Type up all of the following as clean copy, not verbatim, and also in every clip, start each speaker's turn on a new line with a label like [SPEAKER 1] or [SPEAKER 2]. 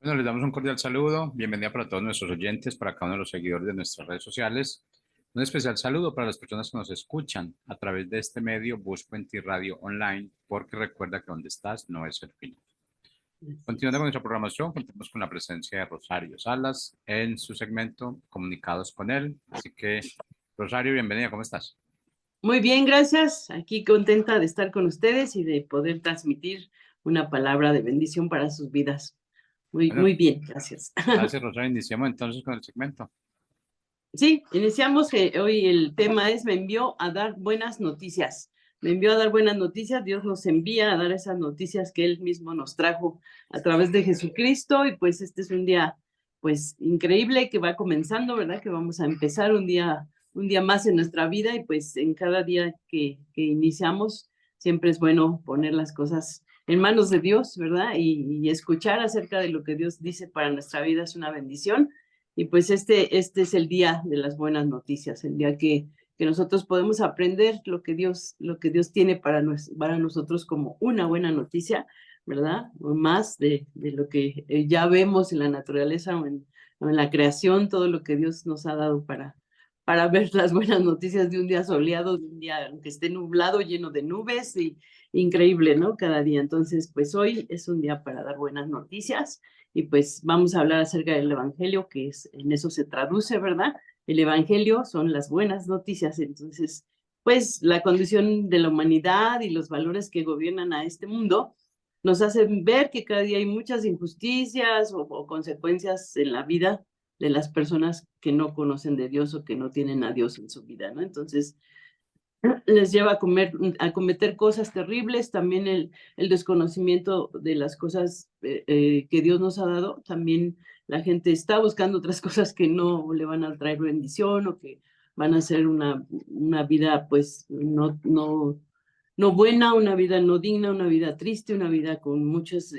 [SPEAKER 1] Bueno, les damos un cordial saludo. Bienvenida para todos nuestros oyentes, para cada uno de los seguidores de nuestras redes sociales. Un especial saludo para las personas que nos escuchan a través de este medio Busco en Ti Radio Online, porque recuerda que donde estás no es el final.
[SPEAKER 2] Así
[SPEAKER 1] Continuando con
[SPEAKER 2] es.
[SPEAKER 1] nuestra programación, contamos con la presencia de Rosario Salas en su segmento Comunicados con él. Así que, Rosario, bienvenida, ¿cómo estás?
[SPEAKER 2] Muy bien, gracias. Aquí contenta de estar con ustedes y de poder transmitir una palabra de bendición para sus vidas. Muy,
[SPEAKER 1] Bueno,
[SPEAKER 2] muy bien, gracias.
[SPEAKER 1] gracias, Rosario. Iniciamos entonces con el segmento.
[SPEAKER 2] Sí, iniciamos. Hoy el tema es: me envió a dar buenas noticias. Me envió a dar buenas noticias. Dios nos envía a dar esas noticias que Él mismo nos trajo a través de Jesucristo. Y pues este es un día, pues, increíble que va comenzando, ¿verdad? Que vamos a empezar un día más en nuestra vida. Y pues en cada día que iniciamos, siempre es bueno poner las cosas en manos de Dios, ¿verdad? Y escuchar acerca de lo que Dios dice para nuestra vida es una bendición. Y pues este es el día de las buenas noticias, el día que nosotros podemos aprender lo que Dios tiene para nosotros como una buena noticia, ¿verdad? O más de lo que ya vemos en la naturaleza o en la creación, todo lo que Dios nos ha dado para ver las buenas noticias de un día soleado, de un día que esté nublado, lleno de nubes, y increíble, ¿no? Cada día. Entonces, pues hoy es un día para dar buenas noticias. Y pues vamos a hablar acerca del Evangelio, que en eso se traduce, ¿verdad? El Evangelio son las buenas noticias. Entonces, pues la condición de la humanidad y los valores que gobiernan a este mundo nos hacen ver que cada día hay muchas injusticias o consecuencias en la vida de las personas que no conocen de Dios o que no tienen a Dios en su vida, ¿no? Entonces, les lleva a cometer cosas terribles. También el desconocimiento de las cosas que Dios nos ha dado. También la gente está buscando otras cosas que no le van a traer bendición o que van a ser una vida pues no buena, una vida no digna, una vida triste, una vida con muchas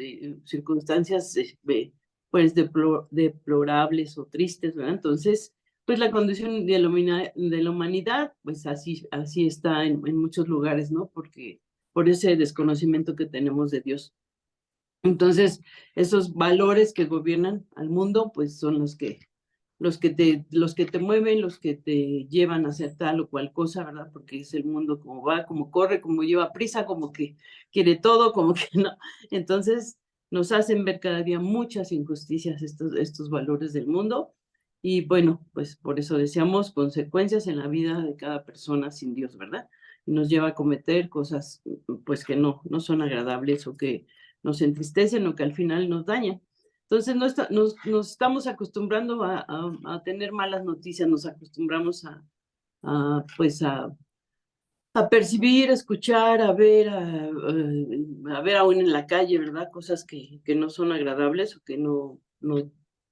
[SPEAKER 2] circunstancias pues deplorables o tristes, ¿verdad? Entonces, pues la condición de la humanidad, pues así está en muchos lugares, ¿no? Porque por ese desconocimiento que tenemos de Dios. Entonces, esos valores que gobiernan al mundo, pues son los que te mueven, los que te llevan a hacer tal o cual cosa, ¿verdad? Porque es el mundo como va, como corre, como lleva prisa, como que quiere todo, como que no. Entonces, nos hacen ver cada día muchas injusticias estos valores del mundo. Y bueno, pues por eso deseamos consecuencias en la vida de cada persona sin Dios, ¿verdad? Y nos lleva a cometer cosas, pues que no son agradables o que nos entristecen o que al final nos dañan. Entonces, nos estamos acostumbrando a tener malas noticias, nos acostumbramos pues a percibir, a escuchar, a ver aún en la calle, ¿verdad? Cosas que no son agradables o que no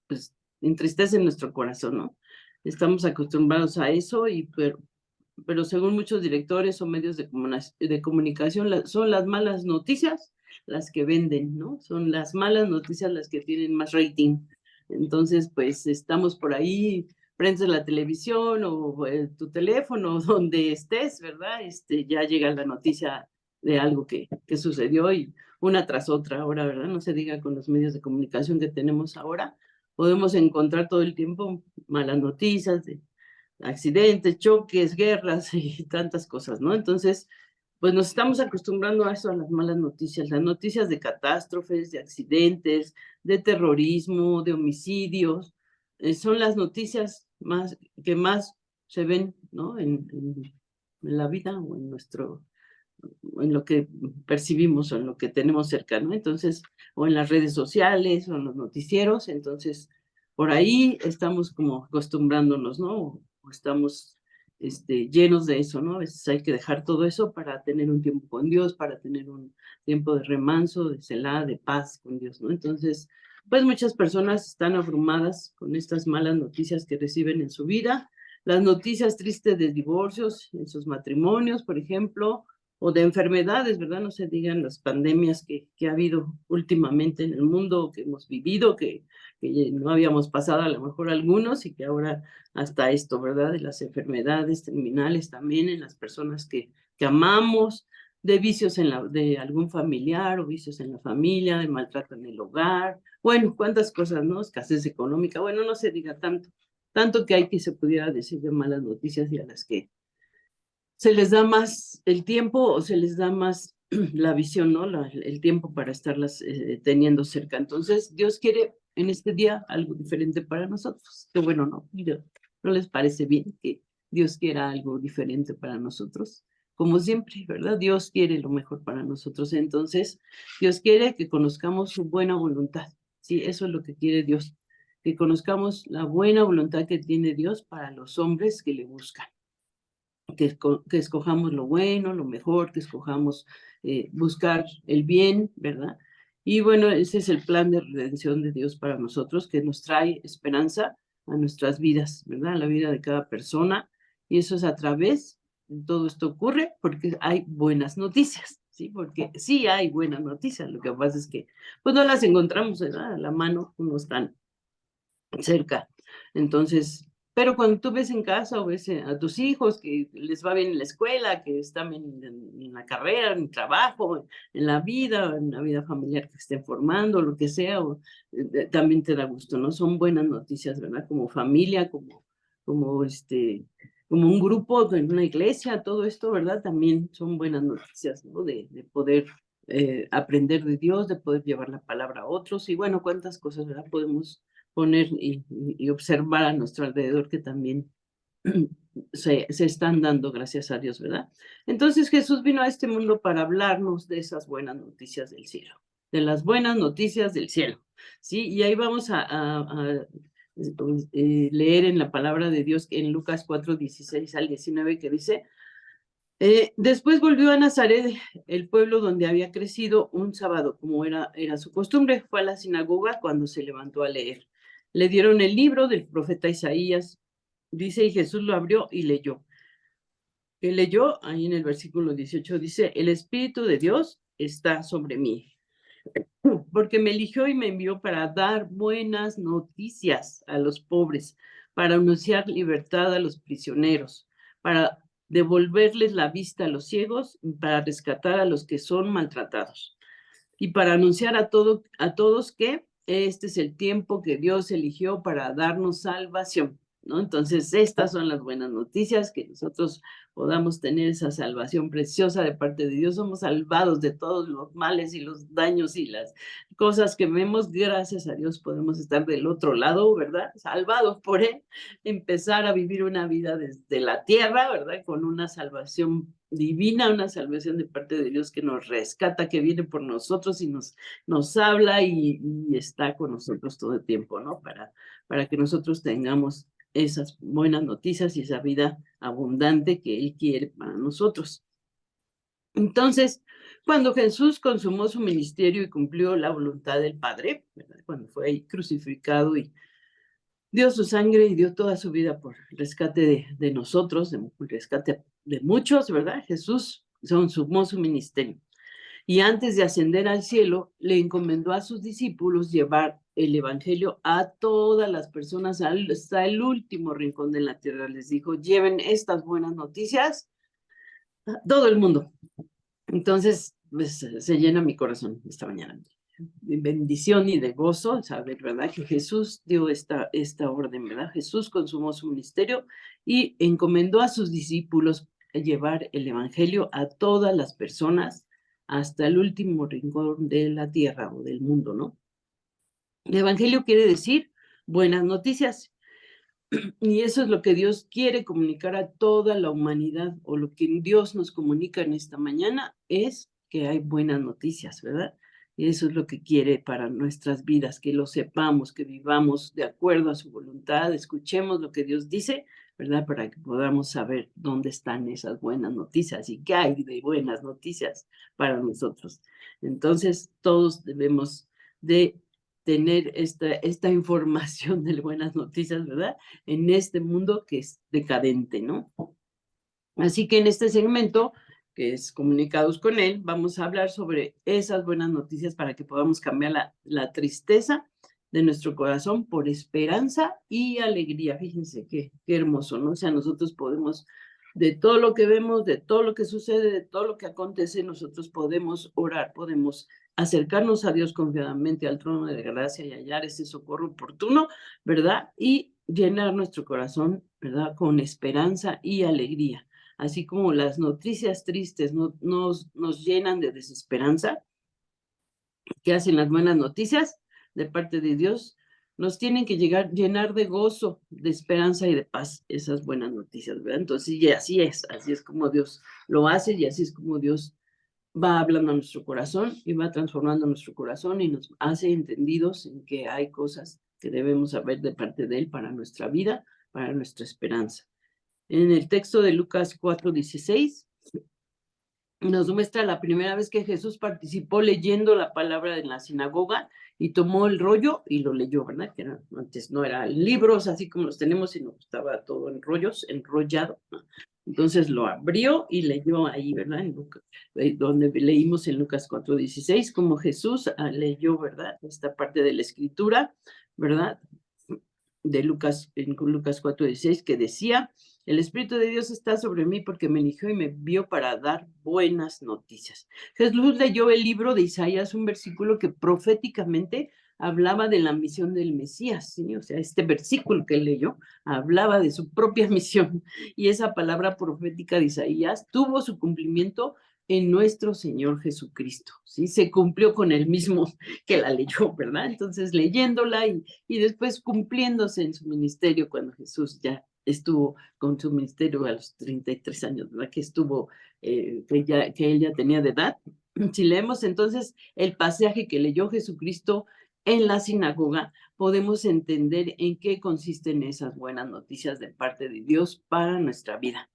[SPEAKER 2] pues, entristecen nuestro corazón, ¿no? Estamos acostumbrados a eso, pero según muchos directores o medios de comunicación, son las malas noticias las que venden, ¿no? Son las malas noticias las que tienen más rating. Entonces, pues estamos por ahí, prendes la televisión o tu teléfono, donde estés, ¿verdad? Ya llega la noticia de algo que sucedió, y una tras otra ahora, ¿verdad? No se diga con los medios de comunicación que tenemos ahora, podemos encontrar todo el tiempo malas noticias de accidentes, choques, guerras y tantas cosas, ¿no? Entonces, pues nos estamos acostumbrando a eso, a las noticias de catástrofes, de accidentes, de terrorismo, de homicidios. Son las noticias que más se ven, ¿no? En la vida o en lo que percibimos o en lo que tenemos cerca, ¿no? Entonces, o en las redes sociales o en los noticieros. Entonces, por ahí estamos como acostumbrándonos, ¿no? O estamos llenos de eso, ¿no? A veces hay que dejar todo eso para tener un tiempo con Dios, para tener un tiempo de remanso, de celada, de paz con Dios, ¿no? Entonces, pues muchas personas están abrumadas con estas malas noticias que reciben en su vida, las noticias tristes de divorcios en sus matrimonios, por ejemplo, o de enfermedades, ¿verdad? No se digan las pandemias que ha habido últimamente en el mundo, que hemos vivido, que no habíamos pasado a lo mejor algunos, y que ahora hasta esto, ¿verdad? De las enfermedades terminales también en las personas que amamos. de vicios de algún familiar o vicios en la familia, de maltrato en el hogar, bueno, cuántas cosas, ¿no? Escasez económica, bueno, no se diga tanto que hay que se pudiera decir de malas noticias y a las que se les da más el tiempo o se les da más la visión, ¿no? El tiempo para estarlas teniendo cerca. Entonces, Dios quiere en este día algo diferente para nosotros. Qué bueno, ¿no? ¿No les parece bien que Dios quiera algo diferente para nosotros? Como siempre, ¿verdad? Dios quiere lo mejor para nosotros. Entonces, Dios quiere que conozcamos su buena voluntad. Sí, eso es lo que quiere Dios, que conozcamos la buena voluntad que tiene Dios para los hombres que le buscan. Que escojamos lo bueno, lo mejor, que escojamos buscar el bien, ¿verdad? Y bueno, ese es el plan de redención de Dios para nosotros, que nos trae esperanza a nuestras vidas, ¿verdad? A la vida de cada persona. Y eso es a través, todo esto ocurre porque hay buenas noticias, ¿sí? Porque sí hay buenas noticias, lo que pasa es que pues no las encontramos, ¿verdad? A la mano, no están cerca. Entonces, pero cuando tú ves en casa o ves a tus hijos que les va bien en la escuela, que están en la carrera, en el trabajo, en la vida familiar que estén formando, lo que sea, también te da gusto, ¿no? Son buenas noticias, ¿verdad? Como familia, como como un grupo en una iglesia, todo esto, ¿verdad? También son buenas noticias, ¿no? De poder aprender de Dios, de poder llevar la palabra a otros y bueno, cuántas cosas, ¿verdad? Podemos poner y observar a nuestro alrededor que también se están dando, gracias a Dios, ¿verdad? Entonces Jesús vino a este mundo para hablarnos de esas buenas noticias del cielo, de las buenas noticias del cielo, ¿sí? Y ahí vamos a leer en la palabra de Dios en Lucas 4:16 al 19 que dice, después volvió a Nazaret, el pueblo donde había crecido, un sábado, como era su costumbre, fue a la sinagoga cuando se levantó a leer. Le dieron el libro del profeta Isaías, dice, y Jesús lo abrió y leyó. Que leyó, ahí en el versículo 18 dice, el Espíritu de Dios está sobre mí, porque me eligió y me envió para dar buenas noticias a los pobres, para anunciar libertad a los prisioneros, para devolverles la vista a los ciegos, y para rescatar a los que son maltratados, y para anunciar a todos que este es el tiempo que Dios eligió para darnos salvación, ¿no? Entonces, estas son las buenas noticias, que nosotros podamos tener esa salvación preciosa de parte de Dios. Somos salvados de todos los males y los daños y las cosas que vemos. Gracias a Dios podemos estar del otro lado, ¿verdad? Salvados por Él, empezar a vivir una vida desde la tierra, ¿verdad? Con una salvación divina, una salvación de parte de Dios que nos rescata, que viene por nosotros y nos habla y está con nosotros todo el tiempo, ¿no? Para que nosotros tengamos esas buenas noticias y esa vida abundante que Él quiere para nosotros. Entonces, cuando Jesús consumó su ministerio y cumplió la voluntad del Padre, ¿verdad? Cuando fue ahí crucificado y dio su sangre y dio toda su vida por el rescate de nosotros, el rescate de muchos, ¿verdad? Jesús consumó su ministerio. Y antes de ascender al cielo, le encomendó a sus discípulos llevar el evangelio a todas las personas, hasta el último rincón de la tierra. Les dijo, lleven estas buenas noticias a todo el mundo. Entonces, pues, se llena mi corazón esta mañana de bendición y de gozo, saber, ¿verdad? Que Jesús dio esta orden, ¿verdad? Jesús consumó su ministerio y encomendó a sus discípulos a llevar el evangelio a todas las personas hasta el último rincón de la tierra o del mundo, ¿no? El evangelio quiere decir buenas noticias. Y eso es lo que Dios quiere comunicar a toda la humanidad, o lo que Dios nos comunica en esta mañana es que hay buenas noticias, ¿verdad? Y eso es lo que quiere para nuestras vidas, que lo sepamos, que vivamos de acuerdo a su voluntad, escuchemos lo que Dios dice, ¿verdad? Para que podamos saber dónde están esas buenas noticias y qué hay de buenas noticias para nosotros. Entonces, todos debemos de tener esta información de buenas noticias, ¿verdad? En este mundo que es decadente, ¿no? Así que en este segmento, que es Comunicados con Él, vamos a hablar sobre esas buenas noticias para que podamos cambiar la tristeza de nuestro corazón por esperanza y alegría. Fíjense qué hermoso, ¿no? O sea, nosotros podemos de todo lo que vemos, de todo lo que sucede, de todo lo que acontece, nosotros podemos orar, podemos acercarnos a Dios confiadamente al trono de gracia y hallar ese socorro oportuno, ¿verdad? Y llenar nuestro corazón, ¿verdad? Con esperanza y alegría. Así como las noticias tristes nos llenan de desesperanza, que hacen las buenas noticias de parte de Dios, nos tienen que llenar de gozo, de esperanza y de paz, esas buenas noticias, ¿verdad? Entonces, y así es como Dios lo hace y así es como Dios va hablando a nuestro corazón y va transformando nuestro corazón y nos hace entendidos en que hay cosas que debemos saber de parte de Él para nuestra vida, para nuestra esperanza. En el texto de Lucas 4:16, nos muestra la primera vez que Jesús participó leyendo la palabra en la sinagoga y tomó el rollo y lo leyó, ¿verdad? Que antes no eran libros así como los tenemos, sino que estaba todo en rollos, enrollado, ¿no? Entonces lo abrió y leyó ahí, ¿verdad? En Lucas, donde leímos en Lucas 4:16, como Jesús leyó, ¿verdad? Esta parte de la escritura, ¿verdad? De Lucas, en Lucas 4:16, que decía: el Espíritu de Dios está sobre mí porque me eligió y me envió para dar buenas noticias. Jesús leyó el libro de Isaías, un versículo que proféticamente hablaba de la misión del Mesías, ¿sí? O sea, este versículo que leyó hablaba de su propia misión y esa palabra profética de Isaías tuvo su cumplimiento en nuestro Señor Jesucristo, ¿sí? Se cumplió con el mismo que la leyó, ¿verdad? Entonces, leyéndola y después cumpliéndose en su ministerio cuando Jesús ya estuvo con su ministerio a los 33 años, ¿verdad? Que estuvo, que él ya tenía de edad. Si leemos entonces el pasaje que leyó Jesucristo en la sinagoga, podemos entender en qué consisten esas buenas noticias de parte de Dios para nuestra vida.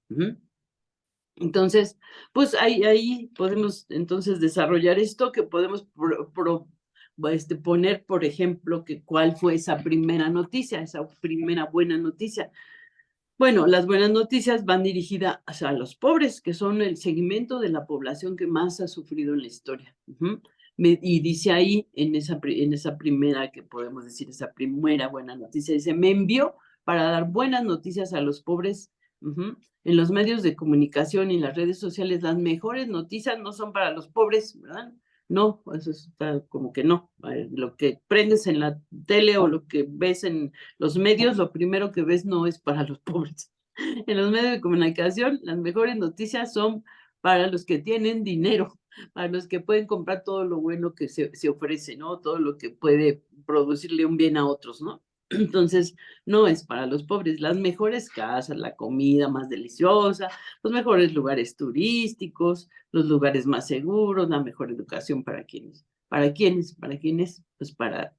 [SPEAKER 2] Entonces, pues ahí podemos entonces desarrollar esto, que podemos poner, por ejemplo, que cuál fue esa primera noticia, esa primera buena noticia. Bueno, las buenas noticias van dirigidas a los pobres, que son el segmento de la población que más ha sufrido en la historia. Y dice ahí, en esa primera, que podemos decir, esa primera buena noticia, dice: me envió para dar buenas noticias a los pobres. En los medios de comunicación y las redes sociales, las mejores noticias no son para los pobres, ¿verdad? No, eso está como que no. Lo que prendes en la tele o lo que ves en los medios, lo primero que ves no es para los pobres. En los medios de comunicación, las mejores noticias son para los que tienen dinero, para los que pueden comprar todo lo bueno que se ofrece, ¿no? Todo lo que puede producirle un bien a otros, ¿no? Entonces, no es para los pobres. Las mejores casas, la comida más deliciosa, los mejores lugares turísticos, los lugares más seguros, la mejor educación para quienes. ¿Para quiénes? ¿Para quiénes? Pues para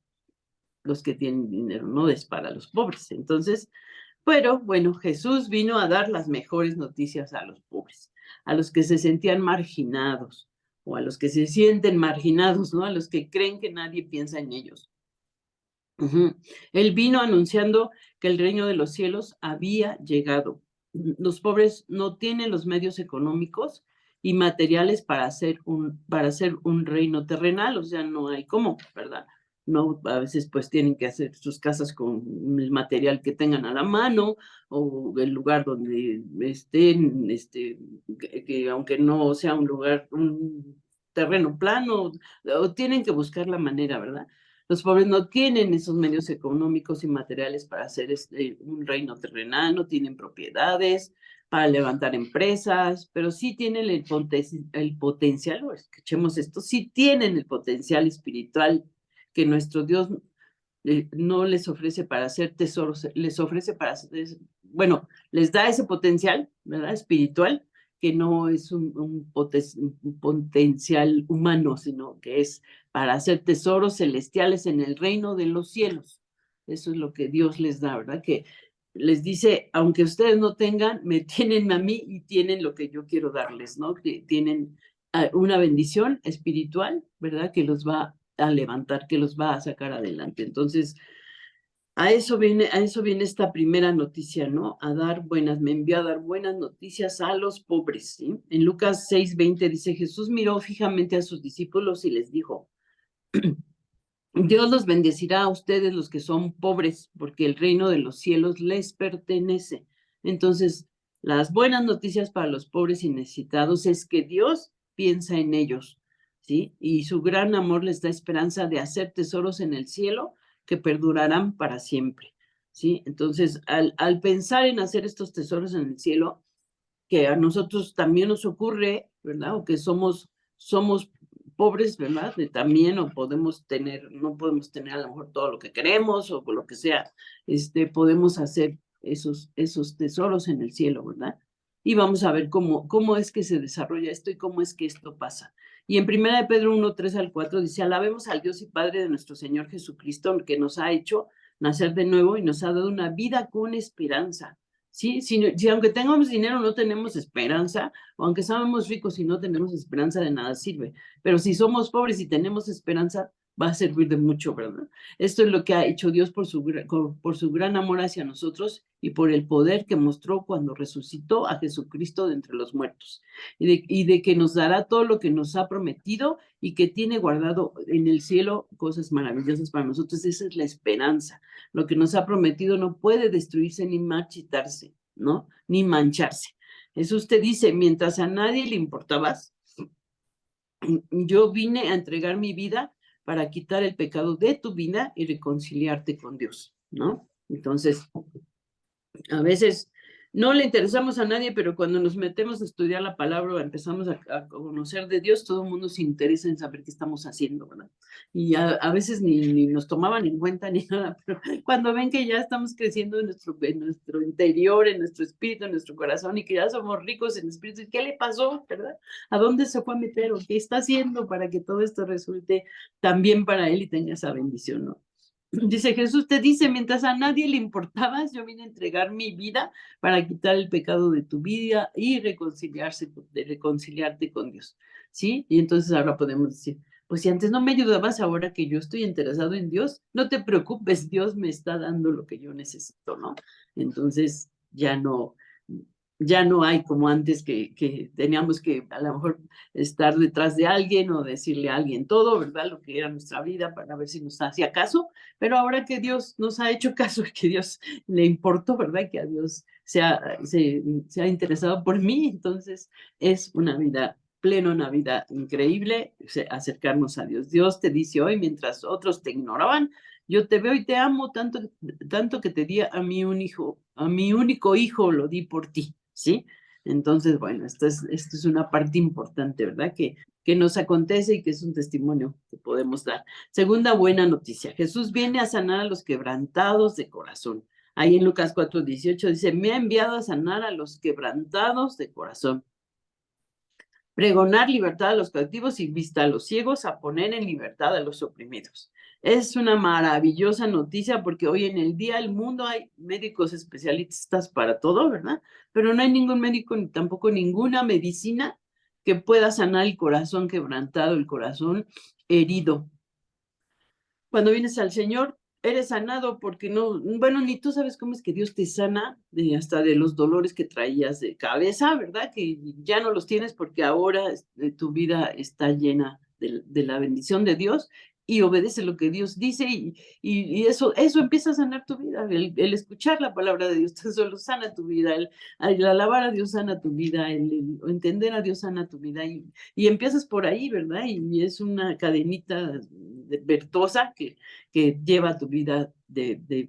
[SPEAKER 2] los que tienen dinero, no es para los pobres. Entonces, pero bueno, Jesús vino a dar las mejores noticias a los pobres, a los que se sentían marginados o a los que se sienten marginados, ¿no? A los que creen que nadie piensa en ellos. Él vino anunciando que el reino de los cielos había llegado. Los pobres no tienen los medios económicos y materiales para hacer un reino terrenal, o sea, no hay cómo, ¿verdad? No, a veces pues tienen que hacer sus casas con el material que tengan a la mano o el lugar donde estén, que aunque no sea un lugar, un terreno plano, o tienen que buscar la manera, ¿verdad? Los pobres no tienen esos medios económicos y materiales para hacer un reino terrenal, no tienen propiedades para levantar empresas, pero sí tienen el potencial, o escuchemos esto, sí tienen el potencial espiritual que nuestro Dios no les ofrece para hacer tesoros, les ofrece para hacer, bueno, les da ese potencial, ¿verdad? Espiritual, que no es un potencial humano, sino que es para hacer tesoros celestiales en el reino de los cielos. Eso es lo que Dios les da, ¿verdad? Que les dice: aunque ustedes no tengan, me tienen a mí y tienen lo que yo quiero darles, ¿no? Que tienen una bendición espiritual, ¿verdad? Que los va a levantar, que los va a sacar adelante. Entonces, a eso viene esta primera noticia, ¿no? Me envió a dar buenas noticias a los pobres, ¿sí? En Lucas 6:20 dice: Jesús miró fijamente a sus discípulos y les dijo: Dios los bendecirá a ustedes los que son pobres, porque el reino de los cielos les pertenece. Entonces, Las buenas noticias para los pobres y necesitados es que Dios piensa en ellos, ¿sí? Y su gran amor les da esperanza de hacer tesoros en el cielo que perdurarán para siempre, ¿sí? Entonces, al pensar en hacer estos tesoros en el cielo, que a nosotros también nos ocurre, ¿verdad? O que somos pobres, ¿verdad? También, o podemos tener, no podemos tener a lo mejor todo lo que queremos, o lo que sea, podemos hacer esos tesoros en el cielo, ¿verdad? Y vamos a ver cómo es que se desarrolla esto y cómo es que esto pasa. Y en 1 de Pedro 1, 3 al 4 dice, alabemos al Dios y Padre de nuestro Señor Jesucristo, que nos ha hecho nacer de nuevo y nos ha dado una vida con esperanza. Sí, si aunque tengamos dinero no tenemos esperanza, o aunque seamos ricos y no tenemos esperanza, de nada sirve. Pero si somos pobres y tenemos esperanza, va a servir de mucho, ¿verdad? Esto es lo que ha hecho Dios por su gran amor hacia nosotros y por el poder que mostró cuando resucitó a Jesucristo de entre los muertos. Y de que nos dará todo lo que nos ha prometido y que tiene guardado en el cielo cosas maravillosas para nosotros. Esa es la esperanza. Lo que nos ha prometido no puede destruirse ni marchitarse, ¿no? Ni mancharse. Jesús te dice, mientras a nadie le importabas, yo vine a entregar mi vida para quitar el pecado de tu vida y reconciliarte con Dios, ¿no? Entonces, a veces no le interesamos a nadie, pero cuando nos metemos a estudiar la palabra, empezamos a conocer de Dios, todo el mundo se interesa en saber qué estamos haciendo, ¿verdad? Y a veces ni nos tomaban en cuenta ni nada, pero cuando ven que ya estamos creciendo en nuestro interior, en nuestro espíritu, en nuestro corazón, y que ya somos ricos en espíritu, ¿qué le pasó, verdad? ¿A dónde se fue a meter o qué está haciendo para que todo esto resulte también para él y tenga esa bendición, ¿no? Dice Jesús, te dice, mientras a nadie le importabas, yo vine a entregar mi vida para quitar el pecado de tu vida y reconciliarte con Dios, ¿sí? Y entonces ahora podemos decir, pues si antes no me ayudabas, ahora que yo estoy interesado en Dios, no te preocupes, Dios me está dando lo que yo necesito, ¿no? Entonces ya no hay como antes que teníamos que a lo mejor estar detrás de alguien o decirle a alguien todo, ¿verdad? Lo que era nuestra vida para ver si nos hacía caso, pero ahora que Dios nos ha hecho caso y que Dios le importó, ¿verdad? Que a Dios se ha interesado por mí, entonces es una vida plena, una vida increíble, acercarnos a Dios. Dios te dice hoy, mientras otros te ignoraban, yo te veo y te amo tanto que te di a mi único hijo lo di por ti, ¿sí? Entonces, bueno, esto es una parte importante, ¿verdad? Que nos acontece y que es un testimonio que podemos dar. Segunda buena noticia, Jesús viene a sanar a los quebrantados de corazón. Ahí en Lucas 4:18 dice, me ha enviado a sanar a los quebrantados de corazón, pregonar libertad a los cautivos y vista a los ciegos, a poner en libertad a los oprimidos. Es una maravillosa noticia porque hoy en el día del mundo hay médicos especialistas para todo, ¿verdad? Pero no hay ningún médico ni tampoco ninguna medicina que pueda sanar el corazón quebrantado, el corazón herido. Cuando vienes al Señor, eres sanado porque no, bueno, ni tú sabes cómo es que Dios te sana hasta de los dolores que traías de cabeza, ¿verdad? Que ya no los tienes porque ahora tu vida está llena de la bendición de Dios y obedece lo que Dios dice y eso empieza a sanar tu vida. El escuchar la palabra de Dios solo sana tu vida, el alabar a Dios sana tu vida, el entender a Dios sana tu vida y empiezas por ahí, ¿verdad? Y es una cadenita virtuosa que lleva tu vida de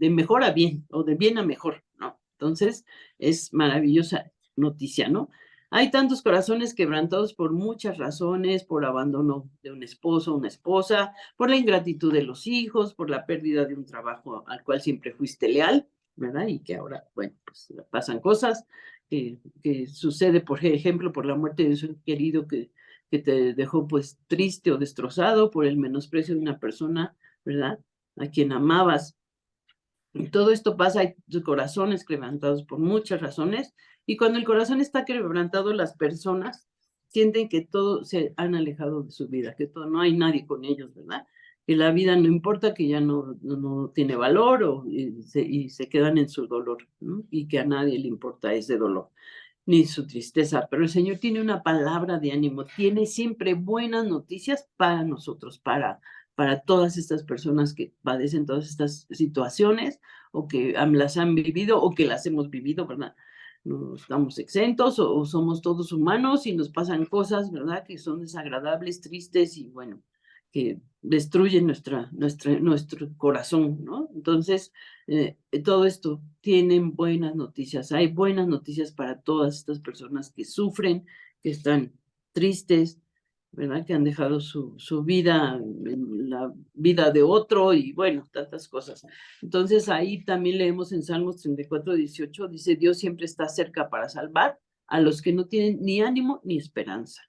[SPEAKER 2] mejor a bien o de bien a mejor, ¿no? Entonces, es maravillosa noticia, ¿no? Hay tantos corazones quebrantados por muchas razones, por abandono de un esposo o una esposa, por la ingratitud de los hijos, por la pérdida de un trabajo al cual siempre fuiste leal, ¿verdad? Y que ahora, bueno, pues pasan cosas, que sucede, por ejemplo, por la muerte de un ser querido que te dejó pues triste o destrozado por el menosprecio de una persona, ¿verdad? A quien amabas. Y todo esto pasa, hay corazones quebrantados por muchas razones, y cuando el corazón está quebrantado, las personas sienten que todo se han alejado de su vida, que todo, no hay nadie con ellos, ¿verdad? Que la vida no importa, que ya no tiene valor y se quedan en su dolor, ¿no? Y que a nadie le importa ese dolor ni su tristeza, pero el Señor tiene una palabra de ánimo, tiene siempre buenas noticias para nosotros, para todas estas personas que padecen todas estas situaciones o que las han vivido o que las hemos vivido, ¿verdad? no estamos exentos o somos todos humanos y nos pasan cosas, ¿verdad? Que son desagradables, tristes y bueno, que destruyen nuestro corazón, ¿no? Entonces, todo esto tienen buenas noticias. Hay buenas noticias para todas estas personas que sufren, que están tristes, ¿verdad? Que han dejado su vida, la vida de otro y bueno, tantas cosas. Entonces ahí también leemos en Salmos 34:18, dice, Dios siempre está cerca para salvar a los que no tienen ni ánimo ni esperanza.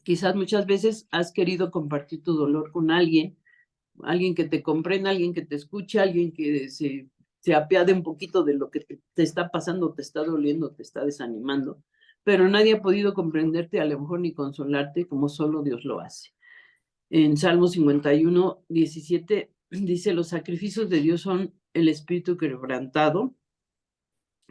[SPEAKER 2] Quizás muchas veces has querido compartir tu dolor con alguien que te comprenda, alguien que te escuche, alguien que se apiade un poquito de lo que te está pasando, te está doliendo, te está desanimando, pero nadie ha podido comprenderte, a lo mejor ni consolarte como solo Dios lo hace. En Salmo 51:17 dice, los sacrificios de Dios son el espíritu quebrantado,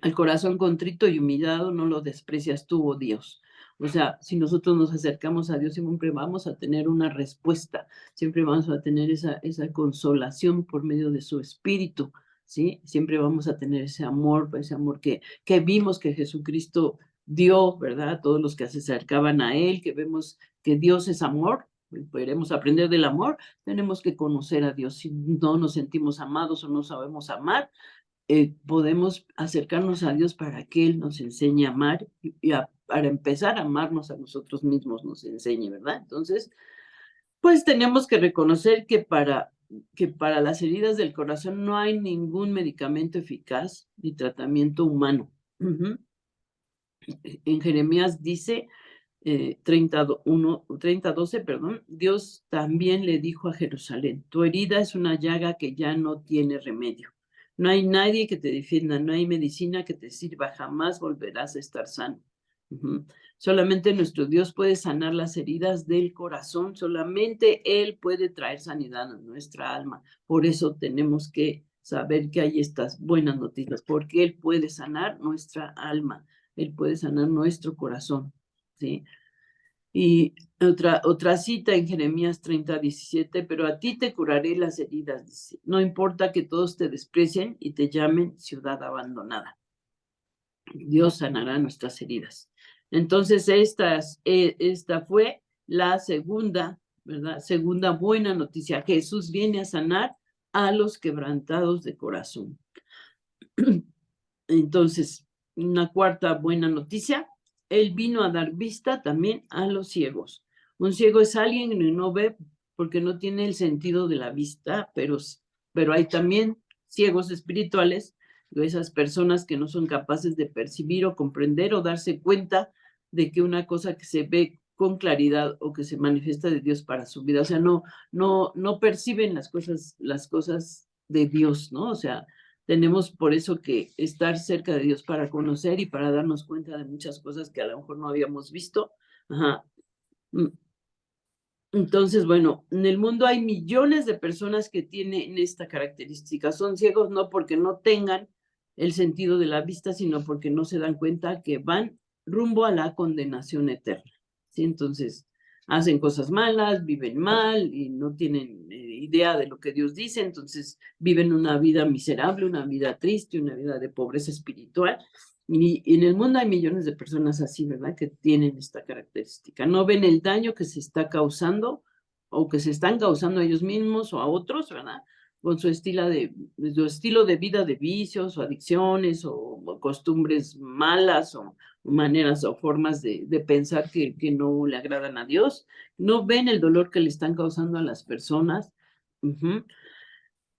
[SPEAKER 2] el corazón contrito y humillado no lo desprecias tú, oh Dios. O sea, si nosotros nos acercamos a Dios, siempre vamos a tener una respuesta, siempre vamos a tener esa consolación por medio de su espíritu, ¿sí? Siempre vamos a tener ese amor que vimos que Jesucristo dio, ¿verdad? A todos los que se acercaban a Él, que vemos que Dios es amor, podremos aprender del amor, tenemos que conocer a Dios. Si no nos sentimos amados o no sabemos amar, podemos acercarnos a Dios para que Él nos enseñe a amar para empezar a amarnos a nosotros mismos, nos enseñe, ¿verdad? Entonces, pues tenemos que reconocer que para las heridas del corazón no hay ningún medicamento eficaz ni tratamiento humano. En Jeremías dice 30:12, perdón, Dios también le dijo a Jerusalén, tu herida es una llaga que ya no tiene remedio. No hay nadie que te defienda, no hay medicina que te sirva, jamás volverás a estar sano. Solamente nuestro Dios puede sanar las heridas del corazón, solamente Él puede traer sanidad a nuestra alma. Por eso tenemos que saber que hay estas buenas noticias, porque Él puede sanar nuestra alma, Él puede sanar nuestro corazón, ¿sí? Y otra cita en Jeremías 30:17, pero a ti te curaré las heridas, dice. No importa que todos te desprecien y te llamen ciudad abandonada. Dios sanará nuestras heridas. Entonces, esta fue la segunda, ¿verdad? Segunda buena noticia. Jesús viene a sanar a los quebrantados de corazón. Entonces, una cuarta buena noticia, Él vino a dar vista también a los ciegos. Un ciego es alguien que no ve porque no tiene el sentido de la vista, pero hay también ciegos espirituales, esas personas que no son capaces de percibir o comprender o darse cuenta de que una cosa que se ve con claridad o que se manifiesta de Dios para su vida, o sea, no perciben las cosas de Dios, ¿no? O sea, tenemos por eso que estar cerca de Dios para conocer y para darnos cuenta de muchas cosas que a lo mejor no habíamos visto. Ajá. Entonces, bueno, en el mundo hay millones de personas que tienen esta característica. Son ciegos no porque no tengan el sentido de la vista, sino porque no se dan cuenta que van rumbo a la condenación eterna. ¿Sí? Entonces, hacen cosas malas, viven mal y no tienen idea de lo que Dios dice, entonces viven una vida miserable, una vida triste, una vida de pobreza espiritual. Y en el mundo hay millones de personas así, ¿verdad? Que tienen esta característica. No ven el daño que se está causando o que se están causando a ellos mismos o a otros, ¿verdad? Con su estilo de vida de vicios o adicciones o costumbres malas o maneras o formas de pensar que no le agradan a Dios. No ven el dolor que le están causando a las personas.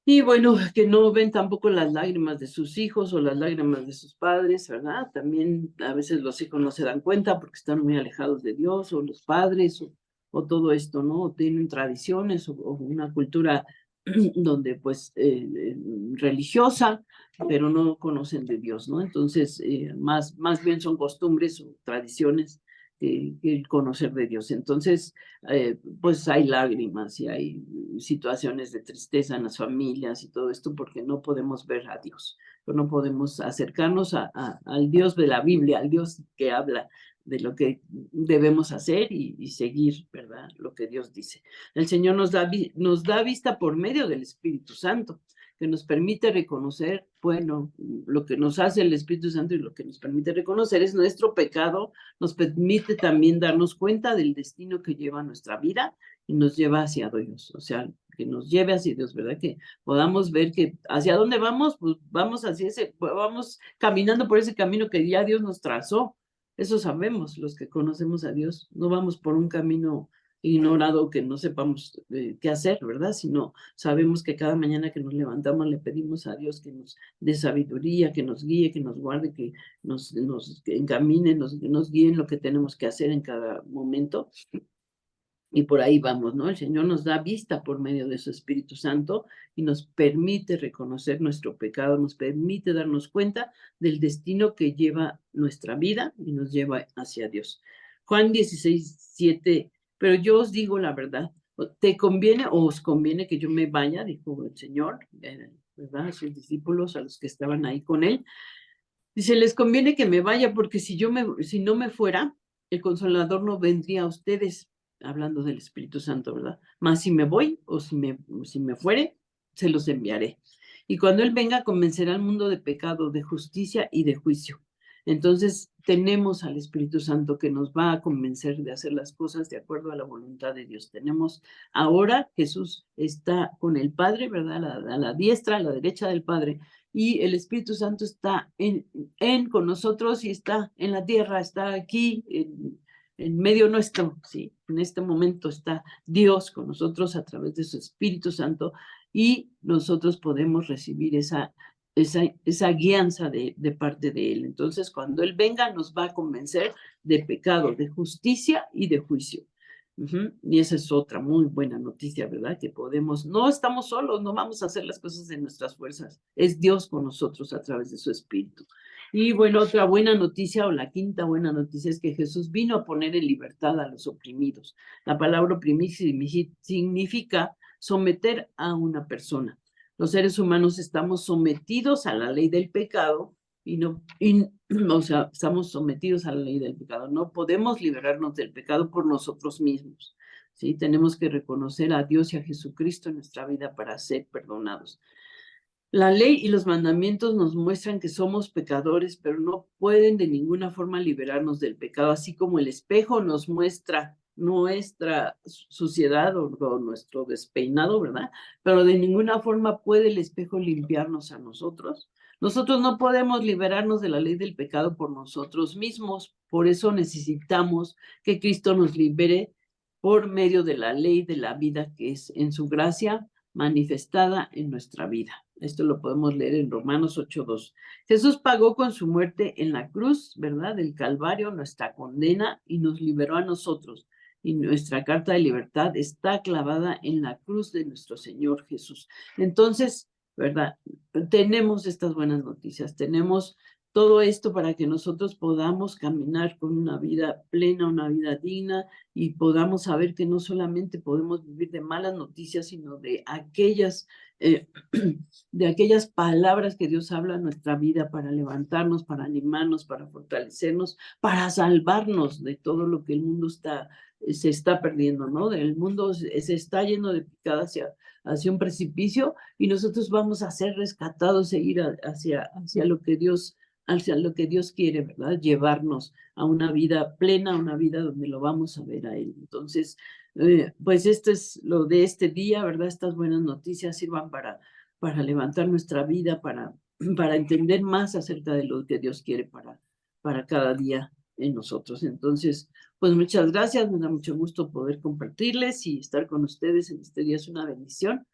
[SPEAKER 2] Y bueno, que no ven tampoco las lágrimas de sus hijos o las lágrimas de sus padres, ¿verdad? También a veces los hijos no se dan cuenta porque están muy alejados de Dios o los padres o todo esto, ¿no? O tienen tradiciones o una cultura donde pues religiosa, pero no conocen de Dios, ¿no? Entonces, más bien son costumbres o tradiciones que el conocer de Dios. Entonces, pues hay lágrimas y hay situaciones de tristeza en las familias y todo esto porque no podemos ver a Dios, no podemos acercarnos al Dios de la Biblia, al Dios que habla de lo que debemos hacer y seguir, ¿verdad? Lo que Dios dice. El Señor nos da vista por medio del Espíritu Santo, que nos permite reconocer, bueno, lo que nos hace el Espíritu Santo y lo que nos permite reconocer es nuestro pecado, nos permite también darnos cuenta del destino que lleva nuestra vida y nos lleva hacia Dios, o sea, que nos lleve hacia Dios, ¿verdad? Que podamos ver que hacia dónde vamos, pues vamos hacia vamos caminando por ese camino que ya Dios nos trazó. Eso sabemos, los que conocemos a Dios, no vamos por un camino ignorado que no sepamos qué hacer, ¿verdad? Sino sabemos que cada mañana que nos levantamos le pedimos a Dios que nos dé sabiduría, que nos guíe, que nos guarde, que nos encamine, nos guíe en lo que tenemos que hacer en cada momento. Y por ahí vamos, ¿no? El Señor nos da vista por medio de su Espíritu Santo y nos permite reconocer nuestro pecado, nos permite darnos cuenta del destino que lleva nuestra vida y nos lleva hacia Dios. Juan 16:7, pero yo os digo la verdad, ¿te conviene o os conviene que yo me vaya? Dijo el Señor, ¿verdad? A sus discípulos, a los que estaban ahí con él. Dice, les conviene que me vaya porque si no me fuera, el Consolador no vendría a ustedes, hablando del Espíritu Santo, ¿verdad? Mas si me voy o si me fuere, se los enviaré. Y cuando Él venga, convencerá al mundo de pecado, de justicia y de juicio. Entonces, tenemos al Espíritu Santo que nos va a convencer de hacer las cosas de acuerdo a la voluntad de Dios. Tenemos ahora, Jesús está con el Padre, ¿verdad? A la diestra, a la derecha del Padre, y el Espíritu Santo está con nosotros y está en la tierra, está aquí en medio nuestro, ¿sí? En este momento está Dios con nosotros a través de su Espíritu Santo y nosotros podemos recibir esa guianza de parte de Él. Entonces, cuando Él venga, nos va a convencer de pecado, de justicia y de juicio. Y esa es otra muy buena noticia, ¿verdad? Que no estamos solos, no vamos a hacer las cosas de nuestras fuerzas. Es Dios con nosotros a través de su Espíritu. Y bueno, otra buena noticia o la quinta buena noticia es que Jesús vino a poner en libertad a los oprimidos. La palabra oprimir significa someter a una persona. Los seres humanos estamos sometidos a la ley del pecado o sea, estamos sometidos a la ley del pecado. No podemos liberarnos del pecado por nosotros mismos, ¿sí? Tenemos que reconocer a Dios y a Jesucristo en nuestra vida para ser perdonados. La ley y los mandamientos nos muestran que somos pecadores, pero no pueden de ninguna forma liberarnos del pecado, así como el espejo nos muestra nuestra suciedad o nuestro despeinado, ¿verdad? Pero de ninguna forma puede el espejo limpiarnos a nosotros. Nosotros no podemos liberarnos de la ley del pecado por nosotros mismos, por eso necesitamos que Cristo nos libere por medio de la ley de la vida que es en su gracia manifestada en nuestra vida. Esto lo podemos leer en Romanos 8:2. Jesús pagó con su muerte en la cruz, ¿verdad? Del Calvario, nuestra condena y nos liberó a nosotros. Y nuestra carta de libertad está clavada en la cruz de nuestro Señor Jesús. Entonces, ¿verdad? Tenemos estas buenas noticias, tenemos todo esto para que nosotros podamos caminar con una vida plena, una vida digna y podamos saber que no solamente podemos vivir de malas noticias, sino de aquellas palabras que Dios habla en nuestra vida para levantarnos, para animarnos, para fortalecernos, para salvarnos de todo lo que el mundo se está perdiendo, ¿no? El mundo se está yendo de picada hacia un precipicio y nosotros vamos a ser rescatados e ir hacia lo que Dios quiere, ¿verdad? Llevarnos a una vida plena, una vida donde lo vamos a ver a Él. Entonces, pues esto es lo de este día, ¿verdad? Estas buenas noticias sirvan para levantar nuestra vida, para entender más acerca de lo que Dios quiere para cada día en nosotros. Entonces, pues muchas gracias, me da mucho gusto poder compartirles y estar con ustedes en este día. Es una bendición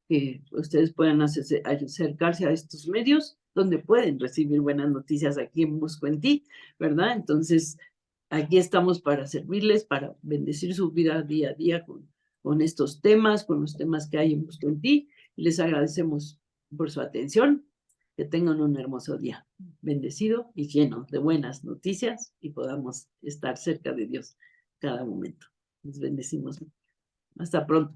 [SPEAKER 2] que ustedes puedan acercarse a estos medios donde pueden recibir buenas noticias aquí en Busco en Ti, ¿verdad? Entonces, aquí estamos para servirles, para bendecir su vida día a día con estos temas, con los temas que hay en Busco en Ti. Les agradecemos por su atención. Que tengan un hermoso día, bendecido y lleno de buenas noticias y podamos estar cerca de Dios cada momento. Les bendecimos. Hasta pronto.